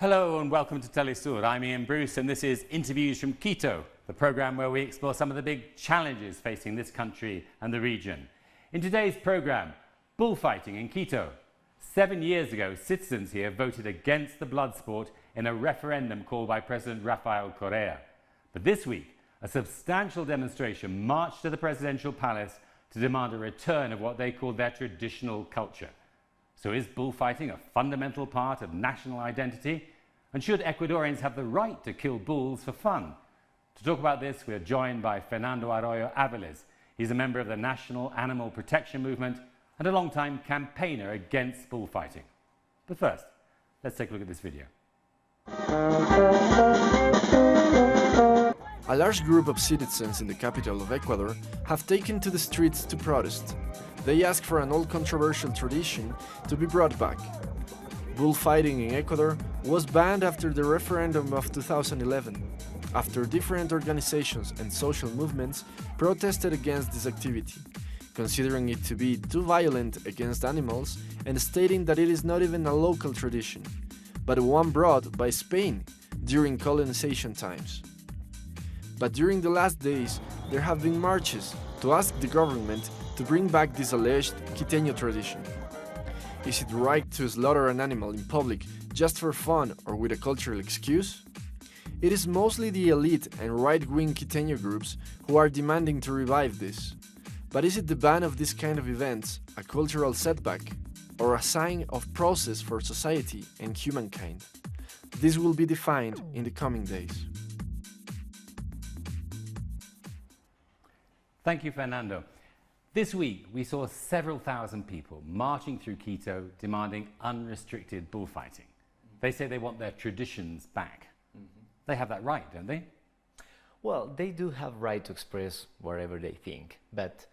Hello and welcome to Telesur. I'm Ian Bruce and this is Interviews from Quito, the program where we explore some of the big challenges facing this country and the region. In today's program, bullfighting in Quito. 7 years ago, citizens here voted against the blood sport in a referendum called by President Rafael Correa. But this week, a substantial demonstration marched to the presidential palace to demand a return of what they called their traditional culture. So is bullfighting a fundamental part of national identity? And should Ecuadorians have the right to kill bulls for fun? To talk about this, we are joined by Fernando Arroyo Aviles. He's a member of the National Animal Protection Movement and a long-time campaigner against bullfighting. But first, let's take a look at this video. A large group of citizens in the capital of Ecuador have taken to the streets to protest. They ask for an old controversial tradition to be brought back. Bullfighting in Ecuador was banned after the referendum of 2011, after different organizations and social movements protested against this activity, considering it to be too violent against animals and stating that it is not even a local tradition, but one brought by Spain during colonization times. But during the last days, there have been marches to ask the government to bring back this alleged Quiteño tradition. Is it right to slaughter an animal in public just for fun or with a cultural excuse? It is mostly the elite and right-wing Quiteño groups who are demanding to revive this. But is it the ban of this kind of events a cultural setback or a sign of progress for society and humankind? This will be defined in the coming days. Thank you, Fernando. This week, we saw several thousand people marching through Quito demanding unrestricted bullfighting. They say they want their traditions back. They have that right, don't they? Well, they do have right to express whatever they think, but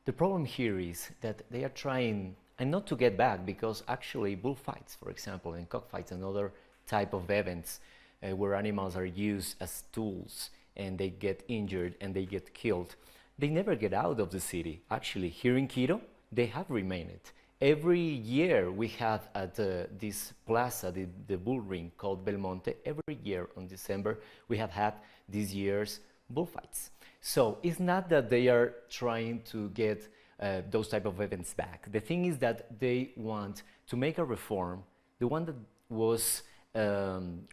the problem here is that they are trying, and not to get back, because actually bullfights, for example, and cockfights and other type of events where animals are used as tools and they get injured and they get killed, they never get out of the city. Actually, here in Quito, they have remained. Every year we have at this plaza, the bull ring called Belmonte, every year on December, we have had this year's bullfights. So it's not that they are trying to get those type of events back. The thing is that they want to make a reform, the one that was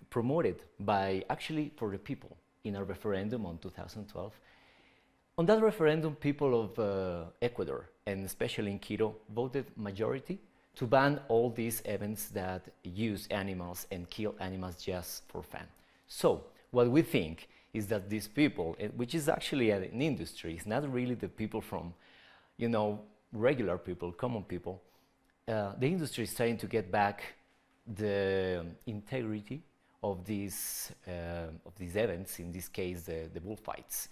promoted by, actually for the people in a referendum on 2012. On that referendum, people of Ecuador, and especially in Quito, voted majority to ban all these events that use animals and kill animals just for fun. So, what we think is that these people, which is actually an industry, it's not really the people from, regular people, common people, the industry is trying to get back the integrity of these events, in this case, the bullfights.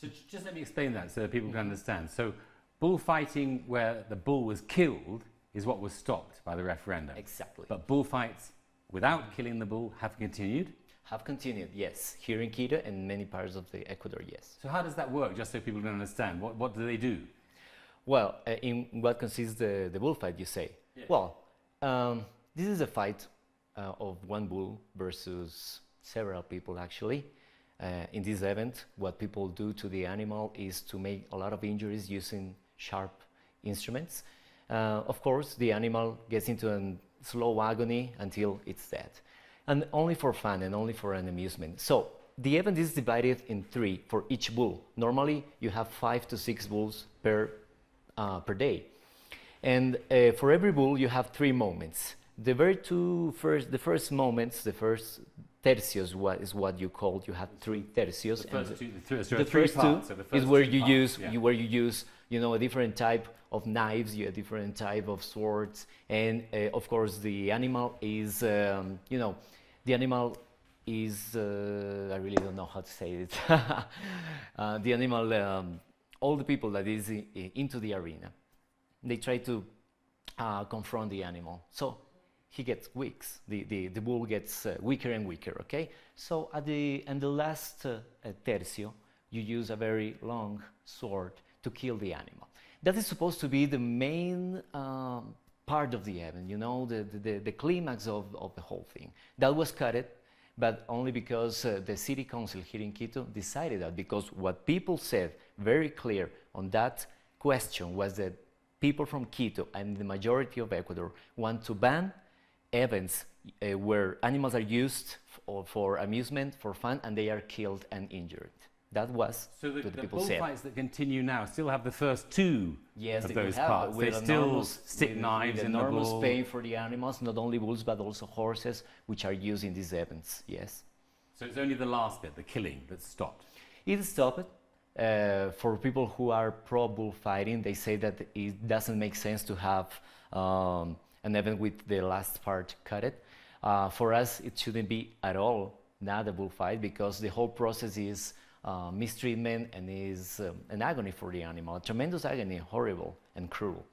So just let me explain that so that people can understand. So bullfighting where the bull was killed is what was stopped by the referendum. Exactly. But bullfights without killing the bull have continued? Have continued, yes. Here in Quito and many parts of the Ecuador, yes. So how does that work, just so people can understand? What do they do? Well, in what consists the bullfight, you say? Yes. Well, this is a fight of one bull versus several people, actually. In this event, what people do to the animal is to make a lot of injuries using sharp instruments. Of course, the animal gets into a slow agony until it's dead. And only for fun and only for an amusement. So the event is divided in 3 for each bull. Normally, you have 5 to 6 bulls per day. And for every bull, you have 3 moments. The first moments, the first tercios is what you call. You have 3 tercios. The first two is where you use a different type of knives, a different type of swords, and of course the animal is I really don't know how to say it. The animal, all the people that is into the arena, they try to confront the animal. So he gets weak. The bull gets weaker and weaker, okay? So at the last tercio, you use a very long sword to kill the animal. That is supposed to be the main part of the event, you know, the climax of the whole thing. That was cut it, but only because the city council here in Quito decided that, because what people said very clear on that question was that people from Quito and the majority of Ecuador want to ban events where animals are used for amusement, for fun, and they are killed and injured. That was what the people said. So the bullfights that continue now still have the first two of those have, parts. They still stick knives in the bull. Enormous pain for the animals, not only bulls but also horses, which are used in these events. Yes. So it's only the last bit, the killing, that stopped. It stopped. For people who are pro bullfighting, they say that it doesn't make sense to have an event with the last part cut it. For us, it shouldn't be at all not a bullfight, because the whole process is mistreatment and is an agony for the animal, a tremendous agony, horrible and cruel.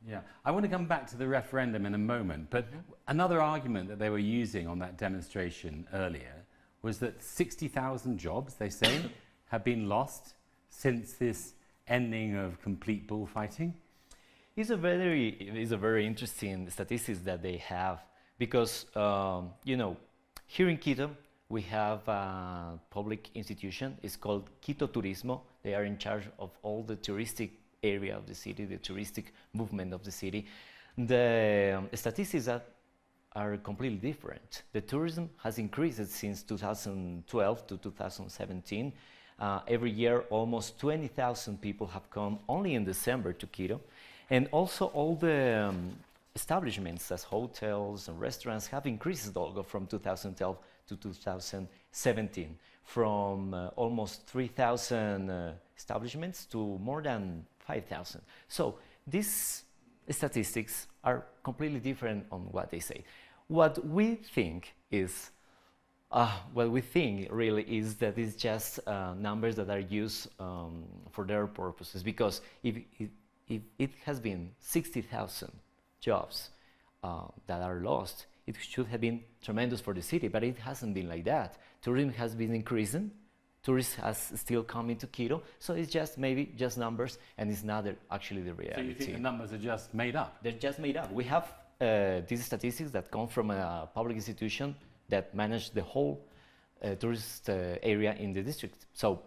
Yeah, I want to come back to the referendum in a moment, but another argument that they were using on that demonstration earlier was that 60,000 jobs, they say, have been lost since this ending of complete bullfighting. It's a very interesting statistics that they have, because you know, here in Quito we have a public institution. It's called Quito Turismo. They are in charge of all the touristic area of the city, the touristic movement of the city. The statistics are completely different. The tourism has increased since 2012 to 2017. Every year, almost 20,000 people have come only in December to Quito. And also all the establishments, as hotels and restaurants, have increased also from 2012 to 2017, from almost 3,000 establishments to more than 5,000. So these statistics are completely different on what they say. What we think really is that it's just numbers that are used for their purposes, because if it has been 60,000 jobs that are lost, it should have been tremendous for the city, but it hasn't been like that. Tourism has been increasing, tourists has still come into Quito, so it's just maybe just numbers, and it's not actually the reality. So you think the numbers are just made up? They're just made up. We have these statistics that come from a public institution that manage the whole tourist area in the district. So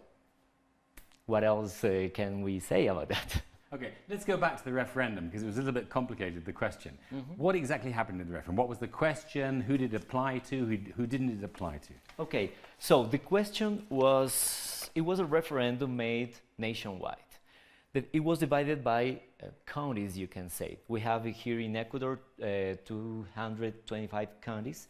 what else can we say about that? Okay, let's go back to the referendum, because it was a little bit complicated, the question. What exactly happened in the referendum? What was the question? Who did it apply to? Who didn't it apply to? Okay, so the question was, it was a referendum made nationwide. It was divided by counties, you can say. We have here in Ecuador 225 counties.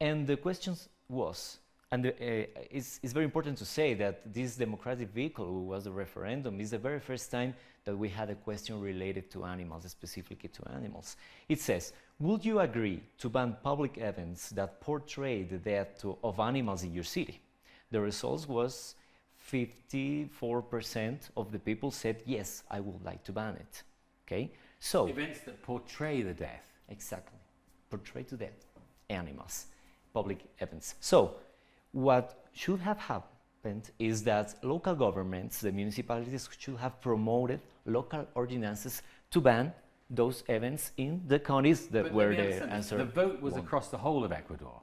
And the question was, and it's very important to say that this democratic vehicle was the referendum. Is the very first time that we had a question related to animals, specifically to animals. It says, would you agree to ban public events that portray the death of animals in your city? The results was 54% of the people said, yes, I would like to ban it. Okay, so events that portray the death. Exactly, portray to death animals, public events. So what should have happened is that local governments, the municipalities, should have promoted local ordinances to ban those events in the counties that were the answer. The vote was across the whole of Ecuador.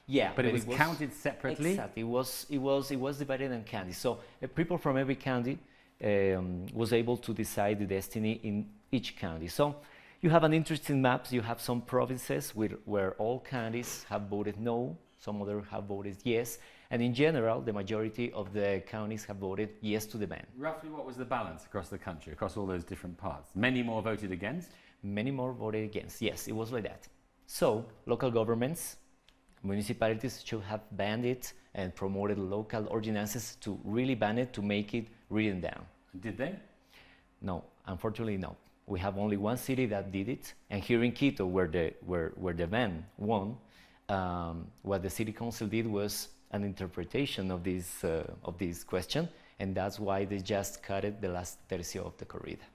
Yeah, but it was counted separately. Exactly, it was divided in counties. So people from every county was able to decide the destiny in each county. So you have an interesting maps. You have some provinces where all counties have voted no, some others have voted yes, and in general, the majority of the counties have voted yes to the ban. Roughly, what was the balance across the country, across all those different parts? Many more voted against? Many more voted against, yes, it was like that. So local governments, municipalities should have banned it and promoted local ordinances to really ban it, to make it written down. Did they? No, unfortunately no. We have only one city that did it, and here in Quito, where the ban won, what the city council did was an interpretation of this question, and that's why they just cut it the last tercio of the corrida.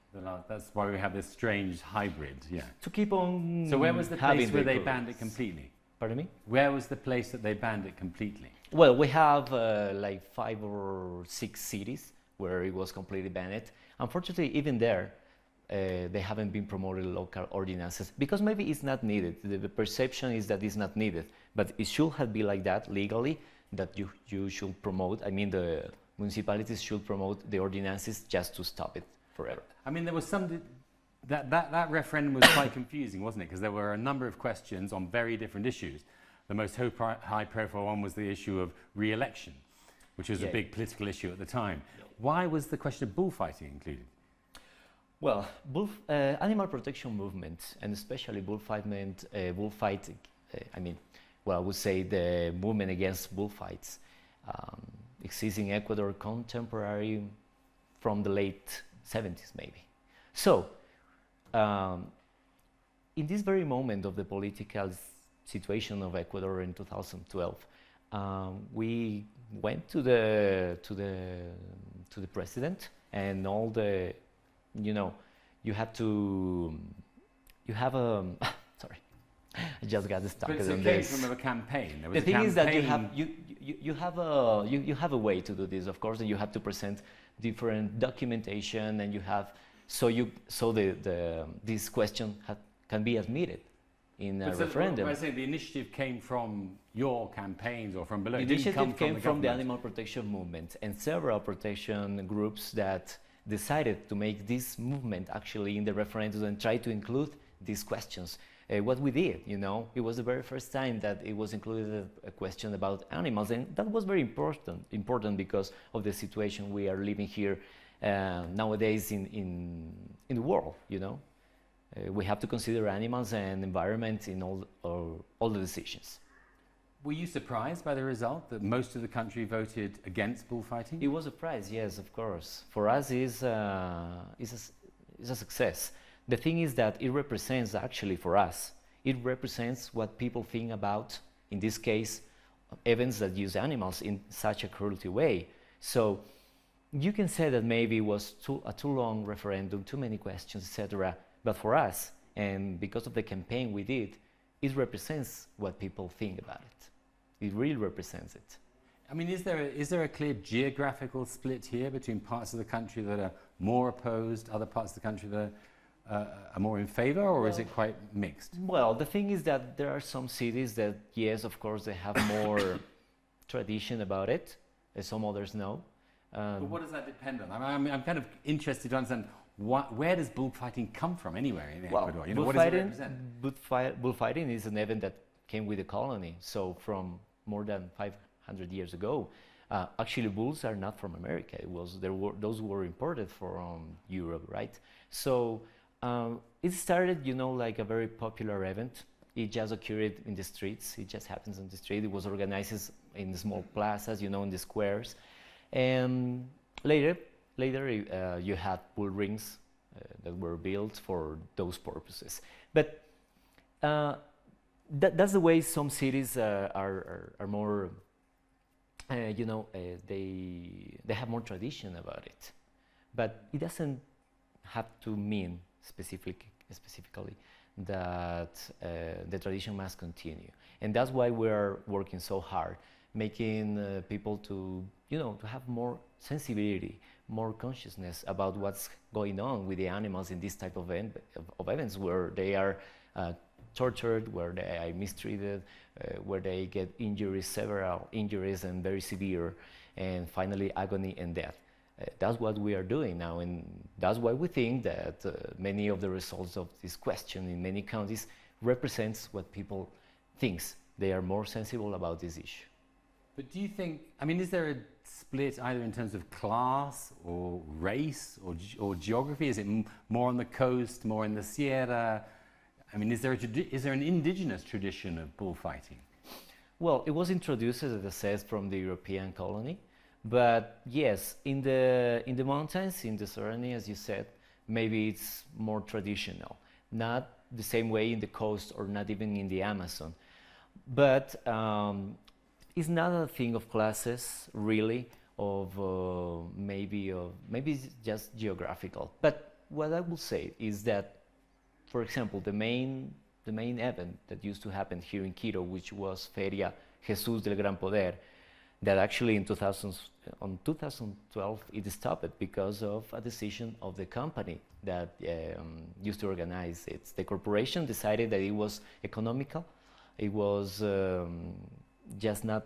That's why we have this strange hybrid, yeah. To keep on. So where was the place where they banned it completely? Pardon me? Where was the place that they banned it completely? Well, we have like 5 or 6 cities where it was completely banned. Unfortunately, even there, they haven't been promoted local ordinances because maybe it's not needed. The perception is that it's not needed, but it should have been like that legally, that you should promote, I mean the municipalities should promote the ordinances just to stop it forever. I mean, there was some, that referendum was quite confusing, wasn't it? Because there were a number of questions on very different issues. The most high-profile one was the issue of re-election, which was a big political issue at the time. Why was the question of bullfighting included? Well, animal protection movement, and especially bullfighting, I would say the movement against bullfights exists in Ecuador contemporary from the late 70s maybe. So, in this very moment of the political situation of Ecuador in 2012, we went to the president and all the, you know, you have a sorry, I just got stuck on this. But it came from a campaign. There was the thing is that you have a way to do this, of course, and you have to present different documentation, and you have this question can be admitted in a referendum. I say the initiative came from your campaigns or from below. The initiative came from the animal protection movement and several protection groups that decided to make this movement actually in the referendum and try to include these questions. What we did, you know, it was the very first time that it was included a question about animals, and that was very important because of the situation we are living here nowadays in the world, you know. We have to consider animals and environment in all the decisions. Were you surprised by the result that most of the country voted against bullfighting? It was a surprise, yes, of course. For us, it's a success. The thing is that it represents, actually for us, it represents what people think about, in this case, events that use animals in such a cruelty way. So you can say that maybe it was a too long referendum, too many questions, etc. But for us, and because of the campaign we did, it represents what people think about it. It really represents it. I mean, is there a clear geographical split here between parts of the country that are more opposed, other parts of the country that are more in favor, or is it quite mixed? Well, the thing is that there are some cities that, yes, of course, they have more tradition about it, as some others know. But what does that depend on? I'm kind of interested to understand where does bullfighting come from anywhere in Ecuador? You know, what does it represent? Bullfighting is an event that came with the colony, so from more than 500 years ago. Actually, bulls are not from America. Those were imported from Europe, right? So it started, you know, like a very popular event. It just occurred in the streets. It just happens on the street. It was organized in the small plazas, you know, in the squares. And later you had bull rings that were built for those purposes. But that's the way some cities are more, you know, they have more tradition about it. But it doesn't have to mean specifically that the tradition must continue. And that's why we're working so hard, making people to, you know, to have more sensibility, more consciousness about what's going on with the animals in this type of events where they are tortured, where they are mistreated, where they get injuries, several injuries and very severe, and finally agony and death. That's what we are doing now, and that's why we think that many of the results of this question in many counties represents what people think. They are more sensible about this issue. But do you think, I mean, is there a split either in terms of class or race or geography? Is it more on the coast, more in the Sierra? I mean, is there an indigenous tradition of bullfighting? Well, it was introduced, as I said, from the European colony. But yes, in the mountains, in the Serrani, as you said, maybe it's more traditional. Not the same way in the coast or not even in the Amazon. But it's not a thing of classes, really, maybe it's just geographical. But what I will say is that, for example, the main event that used to happen here in Quito, which was Feria Jesús del Gran Poder, that actually in 2012 it stopped because of a decision of the company that used to organize it. The corporation decided that it was economical, it was just not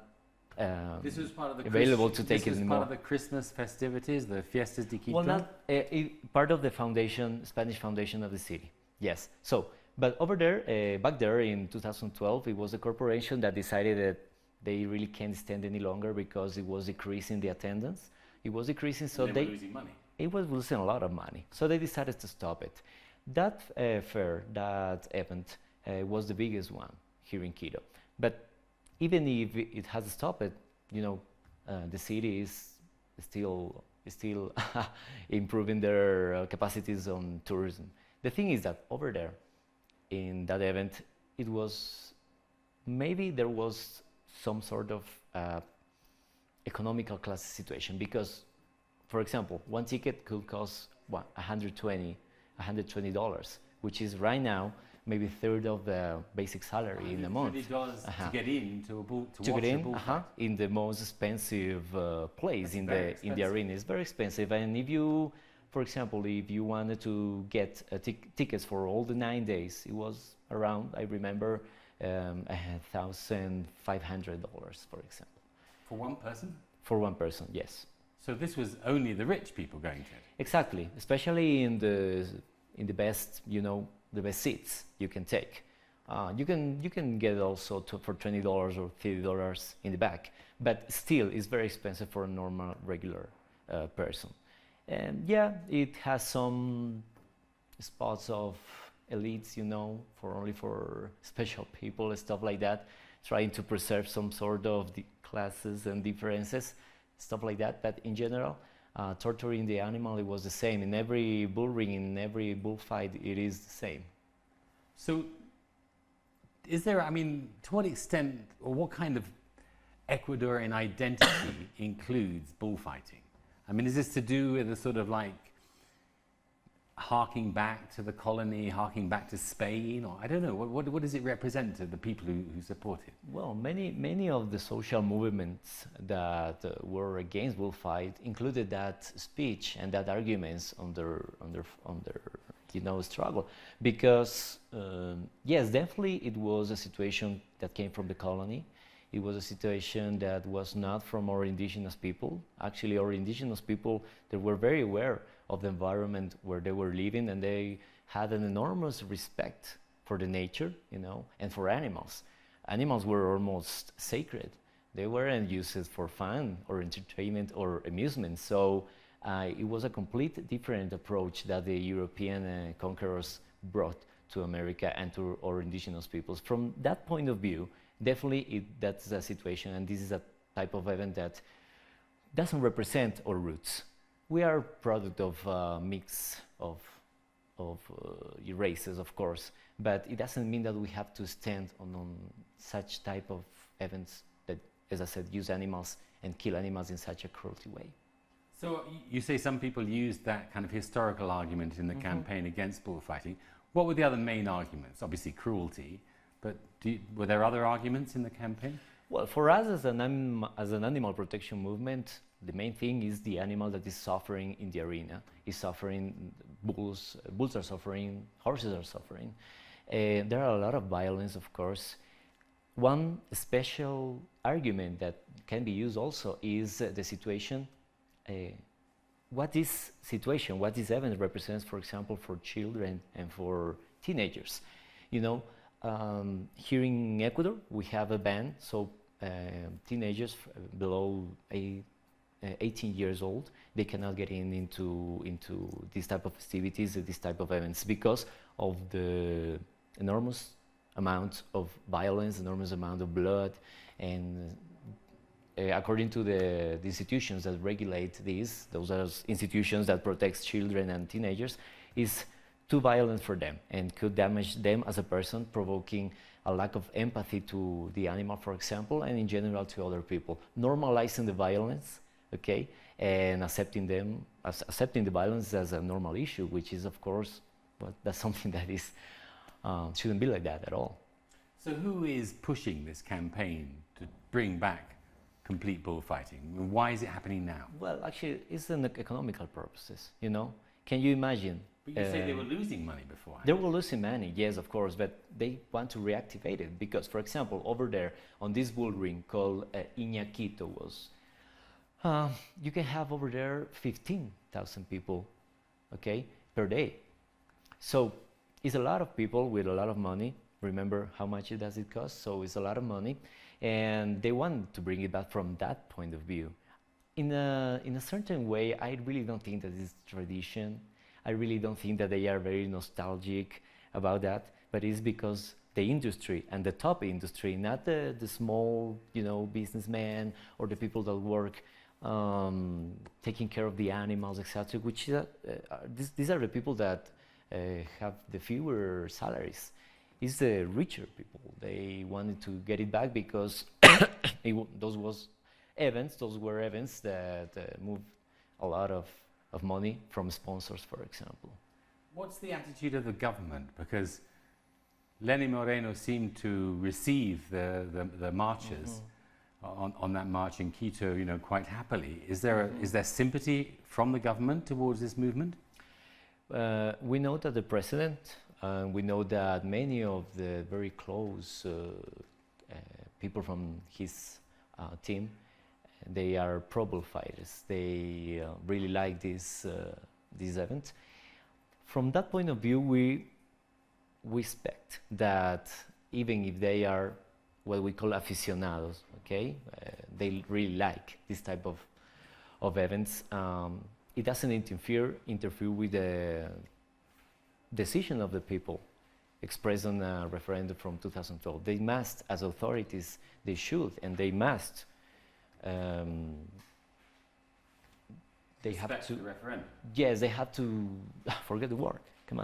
this was part of the available to take it This was anymore. part of the Christmas festivities, the Fiestas de Quito? Well, not part of the foundation, Spanish foundation of the city, yes. So, but over there, back there in 2012, it was the corporation that decided that they really can't stand any longer because it was decreasing the attendance. It was decreasing, so they were losing money. It was losing a lot of money. So they decided to stop it. That fair, that event, was the biggest one here in Quito. But even if it has stopped, you know, the city is still improving their capacities on tourism. The thing is that over there, in that event, it was maybe there was some sort of economical class situation because, for example, one ticket could cost what, $120, which is right now maybe a third of the basic salary in a month. $120 to get in to watch get in, a bullfight. in the most expensive place in the arena. It's very expensive, and if you, for example, if you wanted to get tickets for all the 9 days, it was around, I remember, $1,500, for example. For one person? For one person, yes. So this was only the rich people going to it? Exactly, especially in the best, you know, the best seats you can take. You can get also for $20 or $30 in the back, but still it's very expensive for a normal, regular person. And yeah, it has some spots of elites, you know, only for special people and stuff like that, trying to preserve some sort of the classes and differences, stuff like that. But in general, torturing the animal, it was the same. In every bull ring, in every bullfight, it is the same. So is there, I mean, to what extent or what kind of Ecuadorian identity includes bullfighting? I mean, is this to do with a sort of like harking back to the colony, harking back to Spain, or I don't know, what does it represent to the people who support it? Well, many of the social movements that were against bullfight included that speech and that arguments on their you know, struggle, because yes, definitely it was a situation that came from the colony. It was a situation that was not from our indigenous people. Actually, our indigenous people, they were very aware of the environment where they were living, and they had an enormous respect for the nature, you know, and for animals. Animals were almost sacred. They weren't used for fun or entertainment or amusement. So it was a complete different approach that the European conquerors brought to America and to our indigenous peoples. From that point of view, definitely that's the situation, and this is a type of event that doesn't represent our roots. We are a product of a mix of races, of course, but it doesn't mean that we have to stand on such type of events that, as I said, use animals and kill animals in such a cruelty way. So you say some people used that kind of historical argument in the campaign against bullfighting. What were the other main arguments? Obviously cruelty, but were there other arguments in the campaign? Well, for us as an animal protection movement, the main thing is the animal that is suffering in the arena. Is suffering, bulls are suffering, horses are suffering. There are a lot of violence, of course. One special argument that can be used also is the situation, what this event represents, for example, for children and for teenagers. You know, here in Ecuador, we have a ban, so teenagers below 18 years old, they cannot get into this type of festivities, this type of events, because of the enormous amount of violence, enormous amount of blood, and according to the institutions that regulate these, those are institutions that protect children and teenagers, is too violent for them and could damage them as a person, provoking a lack of empathy to the animal, for example, and in general to other people. Normalizing the violence, okay, and accepting the violence as a normal issue, which is, of course, well, that's something that is shouldn't be like that at all. So who is pushing this campaign to bring back complete bullfighting? Why is it happening now? Well, actually, it's an economical purposes, you know. Can you imagine? But you say they were losing money before. They were losing money, yes, of course, but they want to reactivate it because, for example, over there on this bull ring called Quito was, you can have over there 15,000 people, okay, per day. So it's a lot of people with a lot of money. Remember how much does it cost? So it's a lot of money, and they want to bring it back from that point of view. In a certain way, I really don't think that it's tradition. I really don't think that they are very nostalgic about that, but it's because the industry and the top industry, not the small, you know, businessmen or the people that work taking care of the animals, etc. Which these are the people that have the fewer salaries. It's the richer people. They wanted to get it back because those were events that moved a lot of money from sponsors, for example. What's the attitude of the government? Because Lenin Moreno seemed to receive the marchers on that march in Quito, you know, quite happily. Is there sympathy from the government towards this movement? We know that the president, we know that many of the very close people from his team, they are pro-bullfighters. They really like this event. From that point of view, we expect that even if they are what we call aficionados, okay, they really like this type of events. It doesn't interfere with the decision of the people expressed on a referendum from 2012. They must, as authorities, they should, and they must. They have to. The referendum. Yes, they have to. Forget the word. Come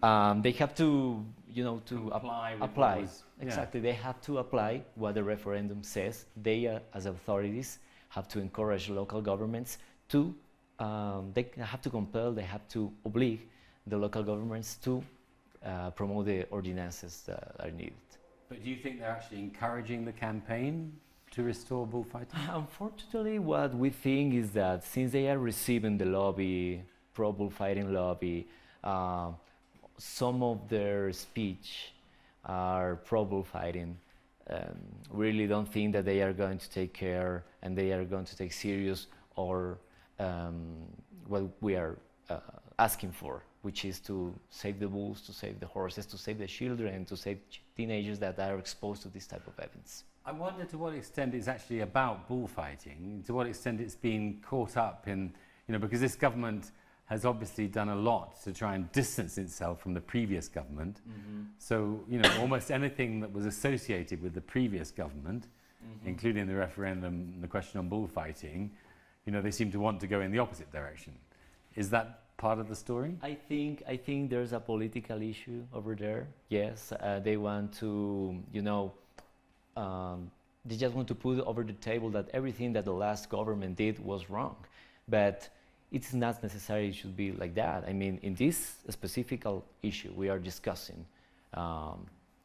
on. They have to, you know, to apply. Exactly. They have to apply what the referendum says. They, as authorities, have to encourage local governments to. They have to compel. They have to oblige the local governments to promote the ordinances that are needed. But do you think they're actually encouraging the campaign to restore bullfighting? Unfortunately, what we think is that since they are receiving the lobby, pro-bullfighting lobby, some of their speech are pro-bullfighting. Really don't think that they are going to take care and they are going to take serious or what we are asking for, which is to save the bulls, to save the horses, to save the children, to save teenagers that are exposed to this type of events. I wonder to what extent it's actually about bullfighting, to what extent it's been caught up in, you know, because this government has obviously done a lot to try and distance itself from the previous government. So, you know, almost anything that was associated with the previous government, including the referendum, the question on bullfighting, you know, they seem to want to go in the opposite direction. Is that part of the story? I think there's a political issue over there. Yes, they want to, you know, they just want to put over the table that everything that the last government did was wrong. But it's not necessarily should be like that. I mean, in this specific issue we are discussing,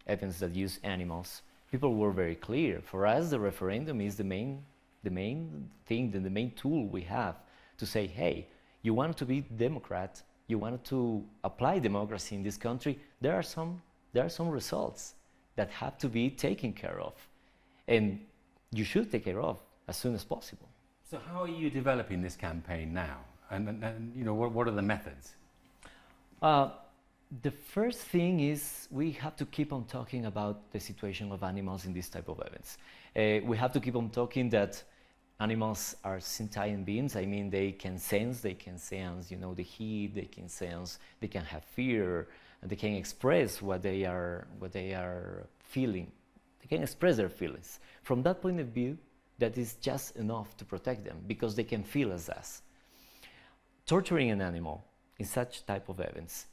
events that use animals, people were very clear. For us, the referendum is the main thing, the main tool we have to say, hey, you want to be Democrat, you want to apply democracy in this country, there are some results that have to be taken care of. And you should take care of as soon as possible. So how are you developing this campaign now? And you know, what are the methods? The first thing is we have to keep on talking about the situation of animals in this type of events. We have to keep on talking that animals are sentient beings. I mean, they can sense, you know, the heat, they can sense, they can have fear, and they can express what they are feeling. They can express their feelings. From that point of view, that is just enough to protect them because they can feel as us. Torturing an animal in such type of events,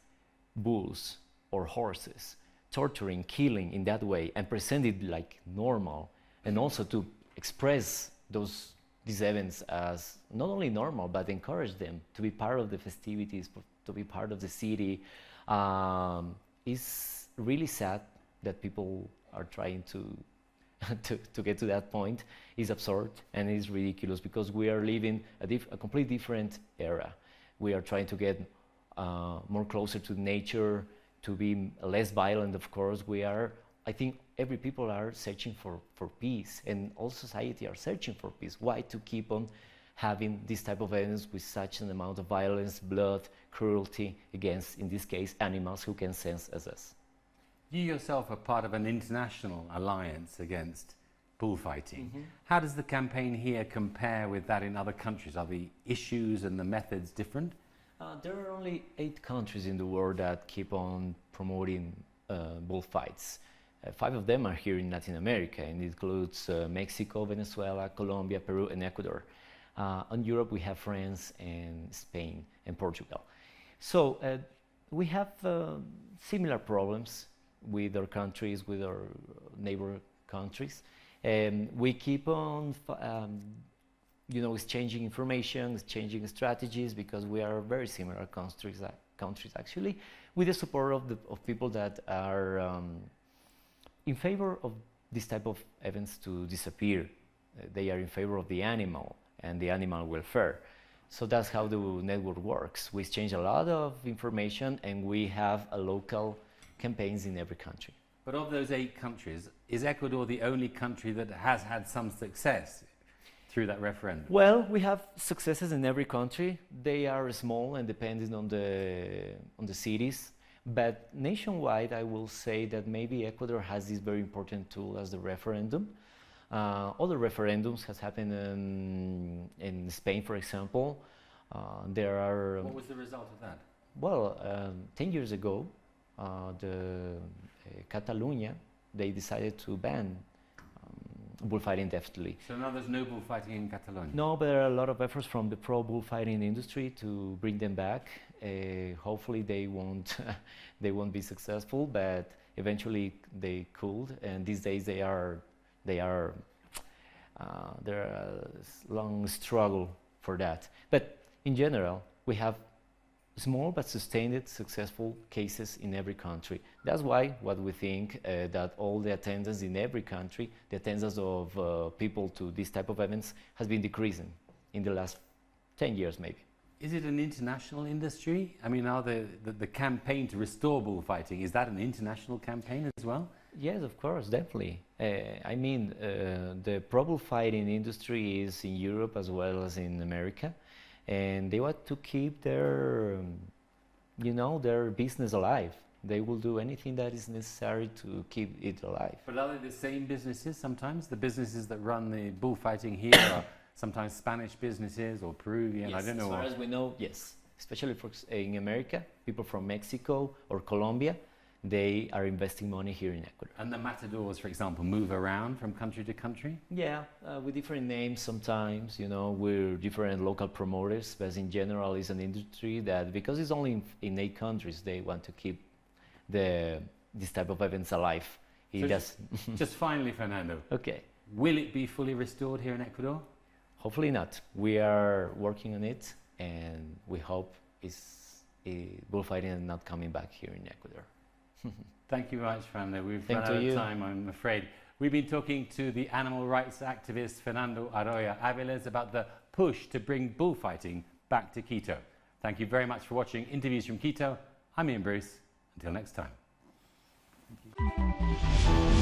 bulls or horses, torturing, killing in that way and present it like normal, and also to express these events as not only normal, but encourage them to be part of the festivities, to be part of the city. It's really sad that people are trying to to get to that point is absurd and is ridiculous, because we are living a completely different era. We are trying to get more closer to nature, to be less violent, of course. I think every people are searching for peace, and all society are searching for peace. Why to keep on having this type of evidence with such an amount of violence, blood, cruelty against, in this case, animals who can sense as us? You yourself are part of an international alliance against bullfighting. How does the campaign here compare with that in other countries? Are the issues and the methods different? There are only 8 countries in the world that keep on promoting bullfights. 5 of them are here in Latin America, and it includes Mexico, Venezuela, Colombia, Peru, and Ecuador. In Europe, we have France and Spain and Portugal. So we have similar problems with our countries, with our neighbor countries. We keep on exchanging information, exchanging strategies, because we are very similar countries actually, with the support of people that are in favor of this type of events to disappear. They are in favor of the animal and the animal welfare. So that's how the network works. We exchange a lot of information, and we have a local campaigns in every country. But of those 8 countries, is Ecuador the only country that has had some success through that referendum? Well, we have successes in every country. They are small and depending on the cities. But nationwide, I will say that maybe Ecuador has this very important tool as the referendum. Other referendums has happened in Spain, for example. There are. What was the result of that? Well, 10 years ago, Catalonia, they decided to ban bullfighting definitely. So now there's no bullfighting in Catalonia? No, but there are a lot of efforts from the pro-bullfighting industry to bring them back. Hopefully they won't be successful, but eventually they could. And these days there are a long struggle for that. But in general, we have small but sustained successful cases in every country. That's why what we think that all the attendance in every country, the attendance of people to this type of events has been decreasing in the last 10 years maybe. Is it an international industry? I mean, are the campaign to restore bullfighting, is that an international campaign as well? Yes, of course, definitely. I mean, the pro-bullfighting industry is in Europe as well as in America. And they want to keep their business alive. They will do anything that is necessary to keep it alive. But are they the same businesses sometimes? The businesses that run the bullfighting here are sometimes Spanish businesses or Peruvian, yes, I don't know. As far as we know, yes. Especially in America, people from Mexico or Colombia, they are investing money here in Ecuador. And the matadors, for example, move around from country to country? Yeah, with different names sometimes, we're different local promoters, but in general it's an industry that, because it's only in 8 countries, they want to keep this type of events alive. Just finally, Fernando. Okay. Will it be fully restored here in Ecuador? Hopefully not. We are working on it, and we hope bullfighting is not coming back here in Ecuador. Thank you very much, Fernando. We've run out of time, I'm afraid. We've been talking to the animal rights activist Fernando Arroyo Aviles about the push to bring bullfighting back to Quito. Thank you very much for watching Interviews from Quito. I'm Ian Bruce. Until next time. Thank you.